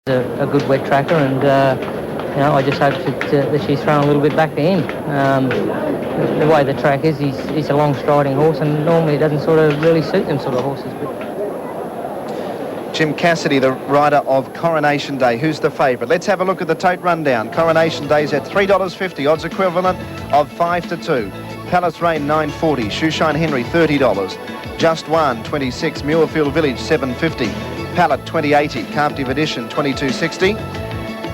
A good wet tracker, and I just hope that she's thrown a little bit back to him. The way the track is, he's a long striding horse, and normally it doesn't sort of really suit them sort of horses. Jim Cassidy, the rider of Coronation Day. Who's the favourite? Let's have a look at the tote rundown. Coronation Day's at $3.50, odds equivalent of 5-2. Palace Rain $9.40, Shoeshine Henry $30, Just One $26, Muirfield Village $7.50, Pallet $20.80, Captive Edition $22.60,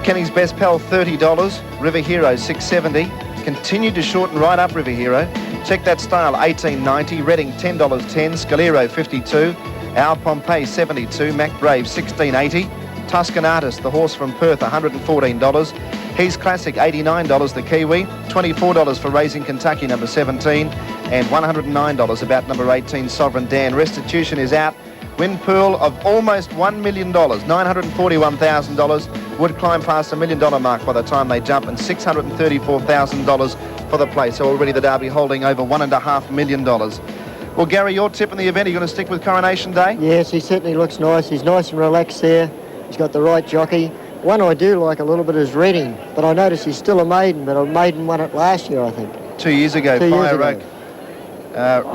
Kenny's Best Pal $30, River Hero $6.70, continued to shorten right up River Hero. Check That Style $18.90, Reading $10.10, Scalero $52, Our Pompeii $72, Mac Brave $16.80, Tuscan Artist, the horse from Perth, $114, He's Classic $89, the Kiwi, $24 for Raising Kentucky number 17, and $109 about number 18, Sovereign Dan. Restitution is out. Win pool of almost $1 million, $941,000, would climb past the $1 million mark by the time they jump, and $634,000 for the place. So already the Derby holding over $1.5 million. Well, Gary, your tip in the event, are you going to stick with Coronation Day? Yes, he certainly looks nice. He's nice and relaxed there. He's got the right jockey. One I do like a little bit is Reading, but I notice he's still a maiden, but a maiden won it last year, I think. 2 years ago, Fire Oak.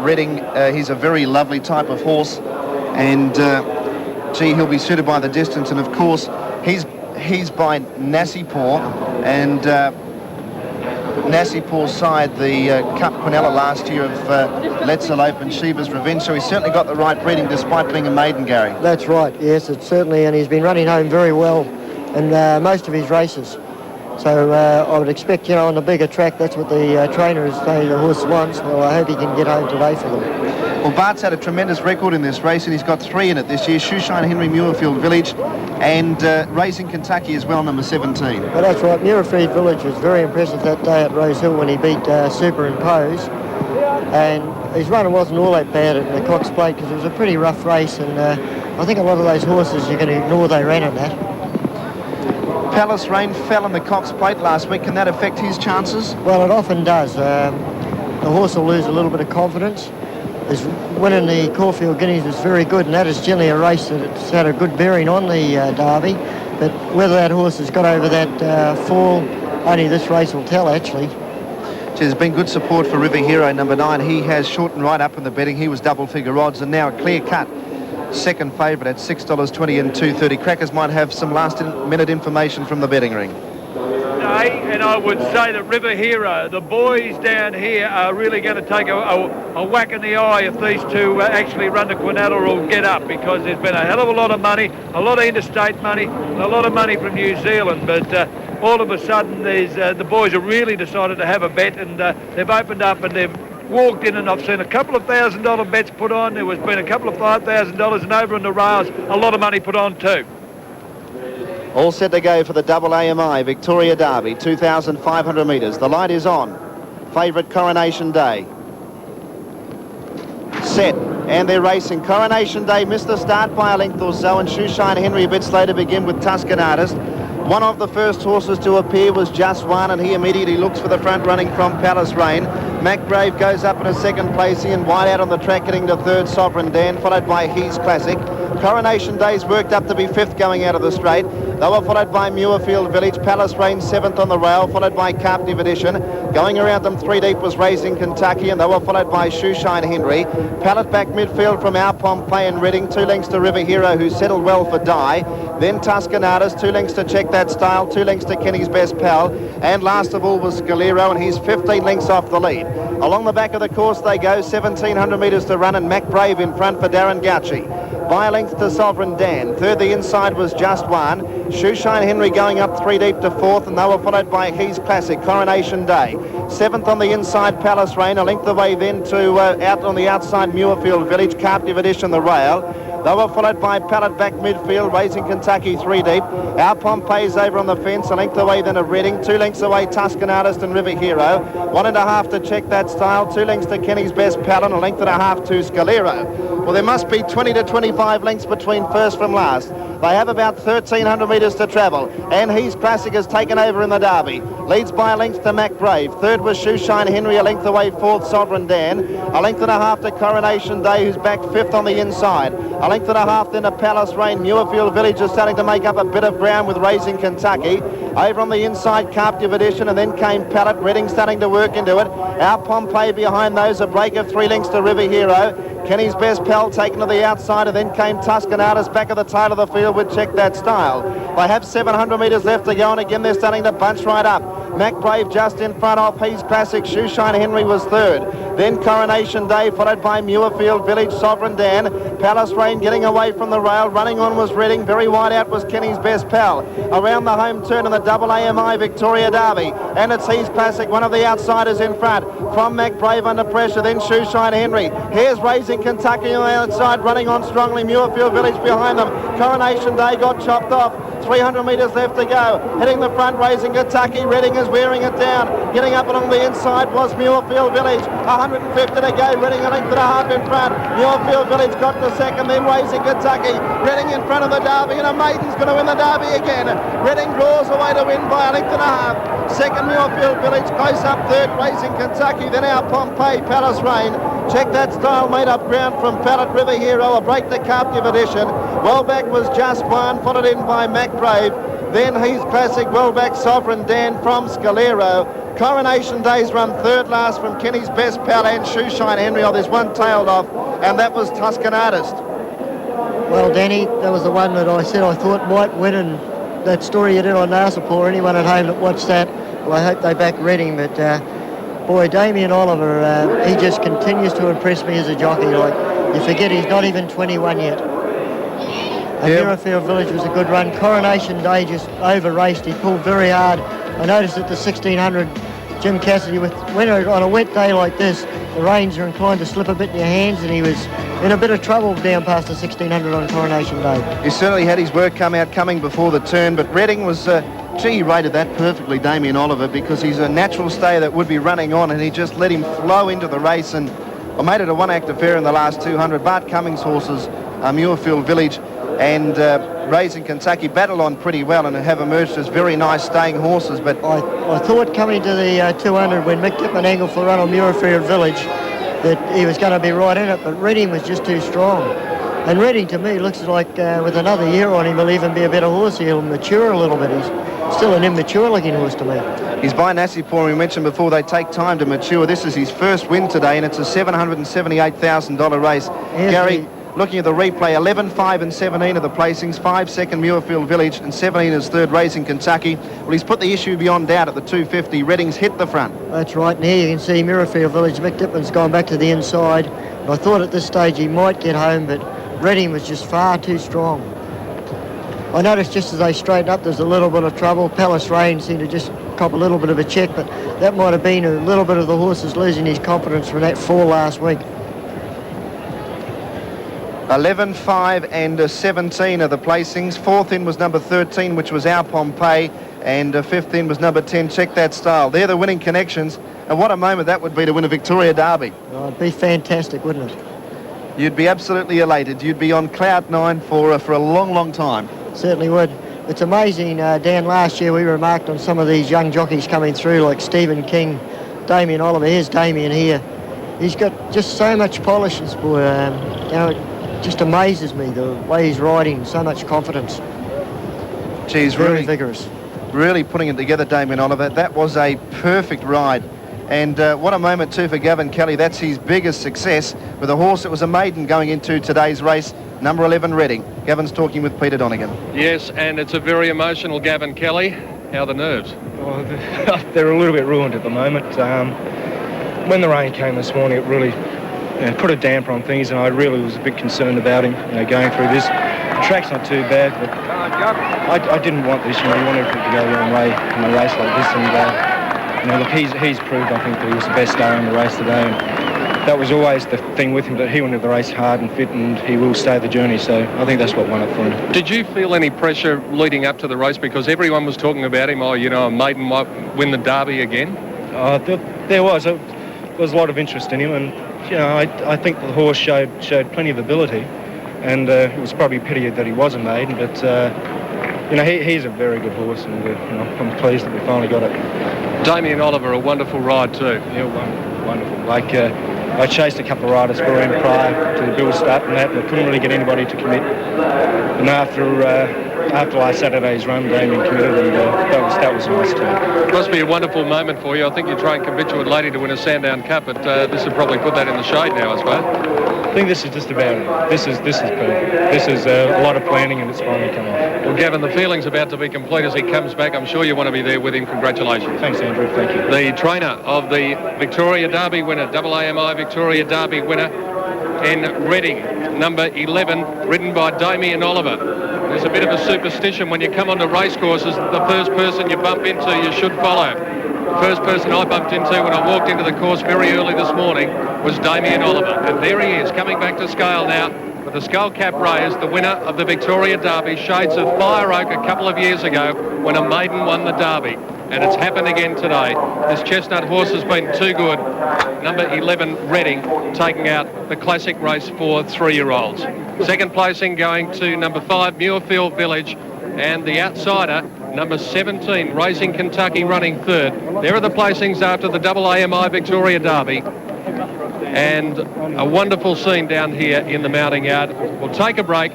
Reading, he's a very lovely type of horse, and gee, he'll be suited by the distance, and of course he's by Nassipor, and Nassipur's side the Cup Quinella last year of Letzel Open, Shiva's Revenge, so he's certainly got the right breeding despite being a maiden, Gary. That's right, yes, it's certainly, and he's been running home very well in most of his races. So I would expect, on the bigger track, that's what the trainer is saying the horse wants. Well, I hope he can get home today for them. Well, Bart's had a tremendous record in this race, and he's got 3 in it this year. Shoeshine Henry, Muirfield Village, and Raising Kentucky as well, number 17. Well, that's right. Muirfield Village was very impressive that day at Rose Hill when he beat Superimpose. And his running wasn't all that bad at the Cox Plate because it was a pretty rough race, and I think a lot of those horses you're going to ignore they ran in that. Palace Rain fell in the Cox Plate last week. Can that affect his chances? Well, it often does. The horse will lose a little bit of confidence. His winning the Caulfield Guineas was very good, and that is generally a race that's had a good bearing on the Derby. But whether that horse has got over that fall, only this race will tell, actually. There's been good support for River Hero, number 9. He has shortened right up in the betting. He was double-figure odds, and now a clear-cut second favourite at $6.20 and $2.30. Crackers might have some last-minute information from the betting ring. And I would say that River Hero, the boys down here are really going to take a whack in the eye if these two actually run to Quinella or get up, because there's been a hell of a lot of money, a lot of interstate money, and a lot of money from New Zealand. But all of a sudden, the boys have really decided to have a bet, and they've opened up and they've walked in, and I've seen a couple of $1,000 bets put on. There has been a couple of $5,000, and over in the rails, a lot of money put on too. All set to go for the double AMI Victoria Derby, 2,500 metres. The light is on. Favourite Coronation Day. Set, and they're racing. Coronation Day missed the start by a length or so, and Shoeshine Henry a bit slow to begin with Tuscan Artist. One of the first horses to appear was Just One, and he immediately looks for the front running from Palace Rain. Mac Brave goes up in a second place, and wide out on the track, getting to third, Sovereign Dan, followed by He's Classic. Coronation Day's worked up to be 5th going out of the straight. They were followed by Muirfield Village. Palace Rain 7th on the rail, followed by Captive Edition. Going around them 3 deep was Raising Kentucky, and they were followed by Shoeshine Henry. Pallet back midfield from Our Pompeii and Reading, 2 lengths to River Hero, who settled well for Die. Then Tuscan Artist, 2 lengths to Check That Style, 2 lengths to Kenny's Best Pal, and last of all was Scalero, and he's 15 lengths off the lead. Along the back of the course they go, 1,700 metres to run, and Mac Brave in front for Darren Gauci. By a length to Sovereign Dan. Third, the inside was Just One. Shoeshine Henry going up 3 deep to 4th, and they were followed by He's Classic, Coronation Day. 7th on the inside, Palace Rain. A length away then to out on the outside, Muirfield Village, Captive Edition, the rail. They were followed by Pallet back midfield, Raising Kentucky 3 deep. Our Pompeii's over on the fence, a length away then of Reading, 2 lengths away Tuscan Artist and River Hero. 1.5 to Check That Style, 2 lengths to Kenny's Best Pal, and a length and a half to Scalero. Well, there must be 20 to 25 lengths between first from last. They have about 1,300 metres to travel, and He's Classic has taken over in the Derby. Leads by a length to Mac Brave. Third was Shoeshine Henry, a length away. Fourth, Sovereign Dan. A length and a half to Coronation Day, who's back fifth on the inside. A length and a half then to Palace Rain. Muirfield Village is starting to make up a bit of ground with Raising Kentucky. Over on the inside, Captive Edition, and then came Pallet. Reading starting to work into it. Our Pompeii behind those, a break of 3 lengths to River Hero. Kenny's Best Pal taken to the outside, and then came Tuscanatus back at the tail of the field with Check That Style. They have 700 metres left to go, and again they're starting to bunch right up. Mac Brave just in front of He's Classic. Shoeshine Henry was third. Then Coronation Day, followed by Muirfield Village, Sovereign Dan. Palace Rain getting away from the rail. Running on was Reading. Very wide out was Kenny's Best Pal. Around the home turn in the double AMI Victoria Derby. And it's He's Classic, one of the outsiders in front. From Mac Brave under pressure, then Shoeshine Henry. Here's Raising Kentucky on the outside, running on strongly. Muirfield Village behind them. Coronation Day got chopped off. 300 metres left to go. Hitting the front, Raising Kentucky. Reading is wearing it down. Getting up along the inside was Muirfield Village. 150 to go. Reading a length and a half in front. Muirfield Village got to second, then Raising Kentucky. Reading in front of the Derby, and a Maiden's going to win the Derby again. Reading draws away to win by a length and a half. Second, Muirfield Village. Close up third, Raising Kentucky. Then our Pompeii, Palace Rain. Check That Style made up ground from Pallet. River Hero, a break to Captive Edition. Well back was Just One, followed in by Mac Brave. Then He's Classic, well back Sovereign Dan from Scalero. Coronation Day's run third last from Kenny's Best Pal and Shoeshine Henry. Oh, there's one tailed off, and that was Tuscanatus. Well, Danny, that was the one that I said I thought might win, and that story you did on Narsapur, anyone at home that watched that, well, I hope they back Reading, but boy, Damien Oliver, he just continues to impress me as a jockey. Like, you forget he's not even 21 yet. And Muirfield Village was a good run. Coronation Day just over-raced. He pulled very hard. I noticed at the 1600, Jim Cassidy, when on a wet day like this, the reins are inclined to slip a bit in your hands, and he was in a bit of trouble down past the 1600 on Coronation Day. He certainly had his work coming before the turn, but Reading was... he rated that perfectly, Damien Oliver, because he's a natural stayer that would be running on, and he just let him flow into the race, and made it a one-act affair in the last 200. Bart Cummings' horses, Muirfield Village and Raising Kentucky, battle on pretty well and have emerged as very nice staying horses. But I thought coming to the 200 when Mick Tippman angled for a run on Muirfield Village that he was going to be right in it, but Reading was just too strong. And Reading, to me, looks like with another year on him, he'll even be a better horse. He'll mature a little bit. He's still an immature-looking horse to me. He's by Nassipur, we mentioned before, they take time to mature. This is his first win today, and it's a $778,000 race. Gary, looking at the replay, 11, 5 and 17 are the placings. 5 second Muirfield Village, and 17 is third Raising Kentucky. Well, he's put the issue beyond doubt at the 250. Reading's hit the front. That's right, and here you can see Muirfield Village. Mick Tippman's gone back to the inside. And I thought at this stage he might get home, but Reading was just far too strong. I noticed just as they straightened up, there's a little bit of trouble. Palace Rain seemed to just cop a little bit of a check, but that might have been a little bit of the horses losing his confidence from that fall last week. 11, 5 and 17 are the placings. Fourth in was number 13, which was Our Pompeii, and fifth in was number 10, Check That Style. They're the winning connections, and what a moment that would be to win a Victoria Derby. Oh, it'd be fantastic, wouldn't it? You'd be absolutely elated. You'd be on cloud nine for a long, long time. Certainly would. It's amazing, Dan, last year we remarked on some of these young jockeys coming through, like Stephen King, Damien Oliver. Here's Damien here. He's got just so much polish, this boy. It just amazes me the way he's riding, so much confidence. Geez, very really vigorous. Really putting it together, Damien Oliver. That was a perfect ride. And what a moment too for Gavin Kelly. That's his biggest success with a horse that was a maiden going into today's race, number 11 Reading. Gavin's talking with Peter Donegan. Yes, and it's a very emotional Gavin Kelly. How are the nerves? Well, they're a little bit ruined at the moment. When the rain came this morning, it really put a damper on things, and I really was a bit concerned about him going through this. The track's not too bad, but I didn't want this. We wanted it to go a long way in a race like this, and look, he's proved, I think, that he was the best star in the race today. And that was always the thing with him, that he wanted the race hard and fit, and he will stay the journey. So I think that's what won it for him. Did you feel any pressure leading up to the race? Because everyone was talking about him, a maiden might win the Derby again. There was a lot of interest in him, and I think the horse showed plenty of ability. and it was probably a pity that he wasn't maiden, but you know, he's a very good horse, and you know, I'm pleased that we finally got it. Damien Oliver, a wonderful ride too. Yeah, wonderful. Like, I chased a couple of riders for him prior to the build start and that, and I couldn't really get anybody to commit. And after last Saturday's run, Damien committed, and that was nice too. Must be a wonderful moment for you. I think you trained Convictuate Lady to win a Sandown Cup, but this would probably put that in the shade now, I suppose. I think this is just about it. This is perfect. This is a lot of planning, and it's finally come off. Well, Gavin, the feeling's about to be complete as he comes back. I'm sure you want to be there with him. Congratulations. Thanks, Andrew. Thank you. The trainer of the Victoria Derby winner, AAMI Victoria Derby winner in Reading, number 11, ridden by Damien Oliver. There's a bit of a superstition when you come onto racecourses, the first person you bump into you should follow. The first person I bumped into when I walked into the course very early this morning was Damien Oliver. And there he is, coming back to scale now with the skull cap raised, the winner of the Victoria Derby, shades of Fire Oak a couple of years ago when a maiden won the Derby. And it's happened again today. This chestnut horse has been too good. Number 11, Reading, taking out the classic race for 3-year-olds. Second placing going to number 5, Muirfield Village, and the outsider, number 17, Racing Kentucky, running third. There are the placings after the AAMI Victoria Derby. And a wonderful scene down here in the mounting yard. We'll take a break.